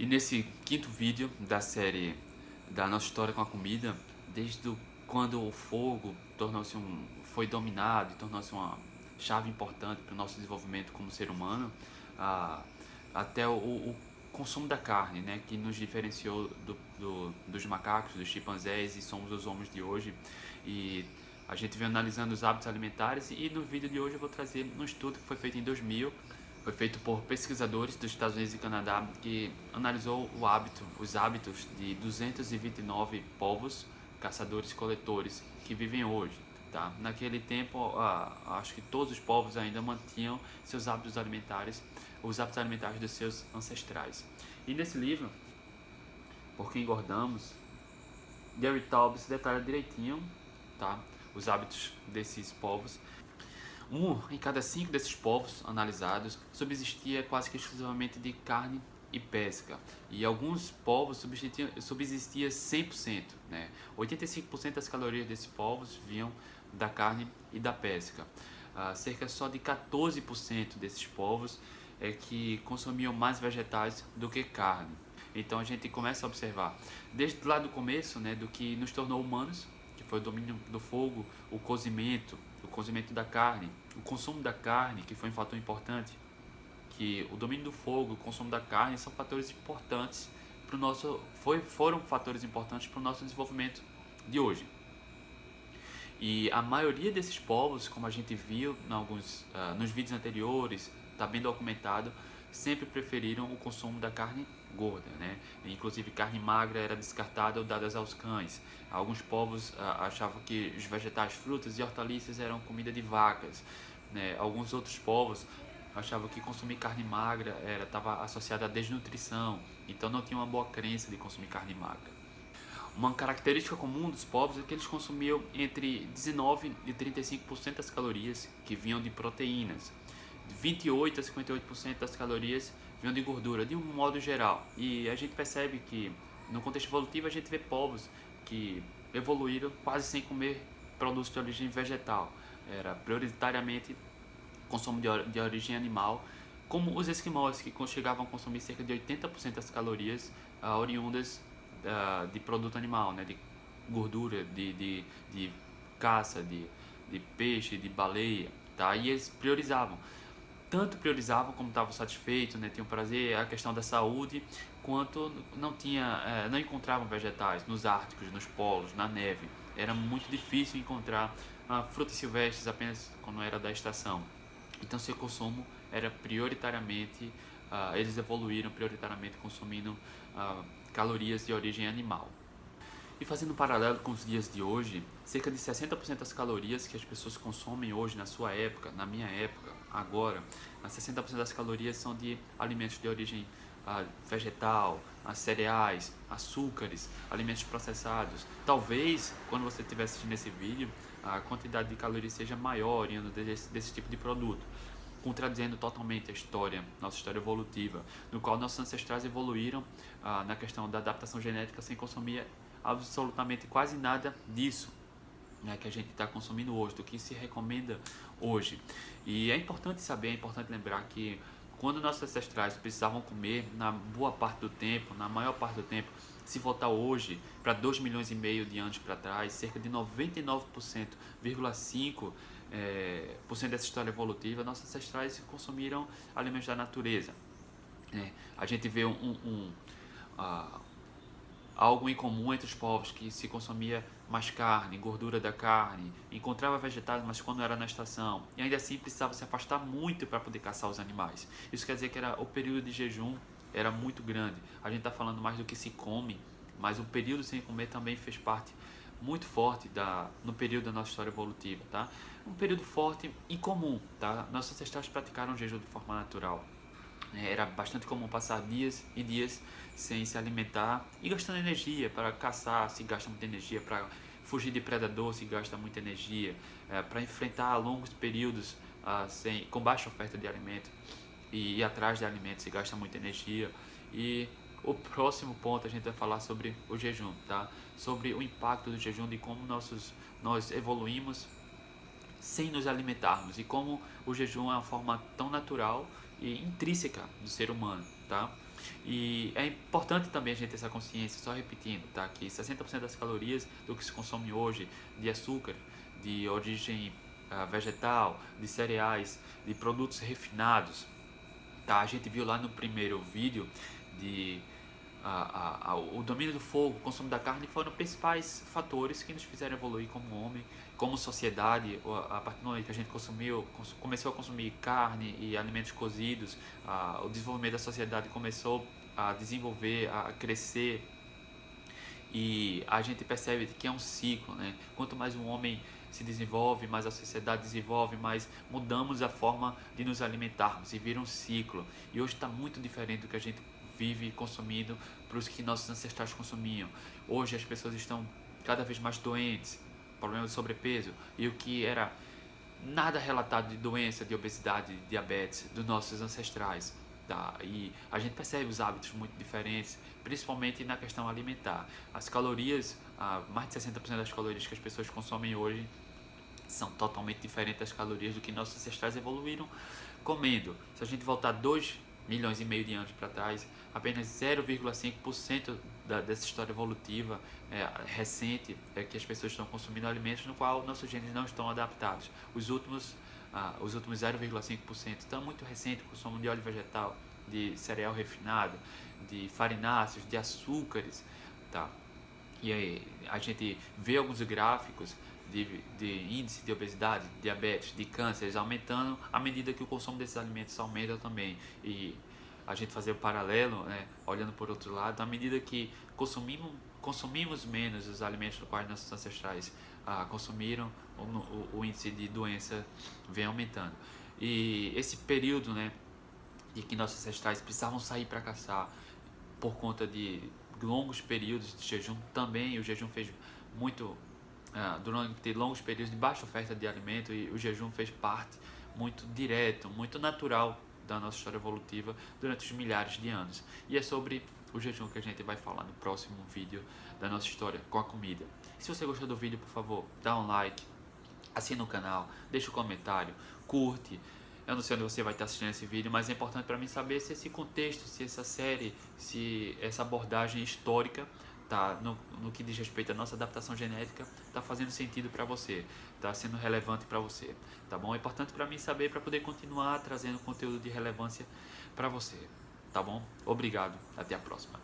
E nesse quinto vídeo da série da nossa história com a comida, desde quando o fogo foi dominado e tornou-se uma chave importante para o nosso desenvolvimento como ser humano, ah, até o consumo da carne, né, que nos diferenciou dos macacos, dos chimpanzés e somos os homens de hoje. E a gente vem analisando os hábitos alimentares e no vídeo de hoje eu vou trazer um estudo que foi feito em 2000. Foi feito por pesquisadores dos Estados Unidos e Canadá que analisou os hábitos de 229 povos caçadores-coletores que vivem hoje. Tá? Naquele tempo, acho que todos os povos ainda mantinham seus hábitos alimentares, os hábitos alimentares dos seus ancestrais. E nesse livro, Por que Engordamos, Gary Taubes detalha direitinho, tá? Os hábitos desses povos. Em cada 5 desses povos analisados subsistia quase que exclusivamente de carne e pesca. E alguns povos subsistia 100%, né? 85% das calorias desses povos vinham da carne e da pesca. Cerca só de 14% desses povos é que consumiam mais vegetais do que carne. Então a gente começa a observar, desde lá do começo, né, do que nos tornou humanos, que foi o domínio do fogo, o cozimento da carne, o consumo da carne, que foi um fator importante, que o domínio do fogo, o consumo da carne são fatores importantes para o nosso, foram fatores importantes para o nosso desenvolvimento de hoje. E a maioria desses povos, como a gente viu nos vídeos anteriores, está bem documentado, sempre preferiram o consumo da carne gorda, né? Inclusive carne magra era descartada ou dada aos cães. Alguns povos achavam que os vegetais, frutas e hortaliças eram comida de vacas, né? Alguns outros povos achavam que consumir carne magra estava associado à desnutrição, então não tinha uma boa crença de consumir carne magra. Uma característica comum dos povos é que eles consumiam entre 19 e 35% das calorias que vinham de proteínas. 28 a 58% das calorias vinham de gordura, de um modo geral. E a gente percebe que, no contexto evolutivo, a gente vê povos que evoluíram quase sem comer produtos de origem vegetal. Era prioritariamente consumo de origem animal, como os esquimós, que chegavam a consumir cerca de 80% das calorias oriundas de produto animal, né, de gordura, de caça, de peixe, de baleia, tá? E eles priorizavam. Tanto priorizavam como estavam satisfeitos, né, tinham prazer, a questão da saúde, quanto não encontravam vegetais nos árticos, nos polos, na neve. Era muito difícil encontrar frutas silvestres apenas quando era da estação. Então seu consumo era prioritariamente, eles evoluíram prioritariamente consumindo calorias de origem animal. E fazendo um paralelo com os dias de hoje, cerca de 60% das calorias que as pessoas consomem hoje na sua época, na minha época, agora, 60% das calorias são de alimentos de origem vegetal, cereais, açúcares, alimentos processados. Talvez, quando você estiver assistindo esse vídeo, a quantidade de calorias seja maior oriunda desse tipo de produto, contradizendo totalmente a história, nossa história evolutiva, no qual nossos ancestrais evoluíram na questão da adaptação genética sem consumir absolutamente quase nada disso, né, que a gente está consumindo hoje, do que se recomenda hoje. E é importante saber, é importante lembrar que quando nossos ancestrais precisavam comer, na boa parte do tempo, na maior parte do tempo, se voltar hoje para 2 milhões e meio de anos para trás, cerca de 99,5% dessa história evolutiva, nossos ancestrais consumiram alimentos da natureza. A gente vê algo em comum entre os povos, que se consumia mais carne, gordura da carne, encontrava vegetais, mas quando era na estação, e ainda assim precisava se afastar muito para poder caçar os animais. Isso quer dizer que o período de jejum era muito grande. A gente está falando mais do que se come, mas o período sem comer também fez parte muito forte no período da nossa história evolutiva, tá? Um período forte e comum, tá? Nossos ancestrais praticaram o jejum de forma natural. Era bastante comum passar dias e dias sem se alimentar e gastando energia. Para caçar se gasta muita energia, para fugir de predador se gasta muita energia, para enfrentar longos períodos com baixa oferta de alimento e ir atrás de alimentos se gasta muita energia. E o próximo ponto a gente vai falar sobre o jejum, tá? Sobre o impacto do jejum, de como nós evoluímos sem nos alimentarmos e como o jejum é uma forma tão natural e intrínseca do ser humano, tá? E é importante também a gente ter essa consciência, só repetindo, tá? Que 60% das calorias do que se consome hoje de açúcar, de origem vegetal, de cereais, de produtos refinados, tá? A gente viu lá no primeiro vídeo de o domínio do fogo, o consumo da carne foram principais fatores que nos fizeram evoluir como homem, como sociedade. A partir do momento que a gente começou a consumir carne e alimentos cozidos, o desenvolvimento da sociedade começou a desenvolver, a crescer, e a gente percebe que é um ciclo, né? Quanto mais um homem se desenvolve, mais a sociedade desenvolve, mais mudamos a forma de nos alimentarmos e vira um ciclo. E hoje está muito diferente do que a gente vive consumindo para os que nossos ancestrais consumiam. Hoje as pessoas estão cada vez mais doentes, problema de sobrepeso, e o que era nada relatado de doença, de obesidade, de diabetes dos nossos ancestrais. Tá? E a gente percebe os hábitos muito diferentes, principalmente na questão alimentar. As calorias, mais de 60% das calorias que as pessoas consomem hoje são totalmente diferentes das calorias do que nossos ancestrais evoluíram comendo. Se a gente voltar 2,5 milhões de anos para trás, apenas 0,5% dessa história evolutiva recente é que as pessoas estão consumindo alimentos no qual nossos genes não estão adaptados. Os últimos 0,5% estão muito recente, o consumo de óleo vegetal, de cereal refinado, de farináceos, de açúcares, tá? E aí a gente vê alguns gráficos de índice de obesidade, de diabetes, de cânceres aumentando à medida que o consumo desses alimentos aumenta também. E a gente fazer o paralelo, né, olhando por outro lado, à medida que consumimos menos os alimentos dos quais nossos ancestrais consumiram, o índice de doença vem aumentando. E esse período, né, de que nossos ancestrais precisavam sair para caçar por conta de longos períodos de jejum, também o jejum fez muito durante longos períodos de baixa oferta de alimento, e o jejum fez parte muito direto, muito natural da nossa história evolutiva durante os milhares de anos. E é sobre o jejum que a gente vai falar no próximo vídeo da nossa história com a comida. E se você gostou do vídeo, por favor, dá um like, assina o canal, deixa um comentário, curte. Eu não sei onde você vai estar assistindo esse vídeo, mas é importante para mim saber se esse contexto, se essa série, se essa abordagem histórica, tá, no que diz respeito à nossa adaptação genética, está fazendo sentido para você, está sendo relevante para você, tá bom? É importante para mim saber, para poder continuar trazendo conteúdo de relevância para você, tá bom? Obrigado, até a próxima.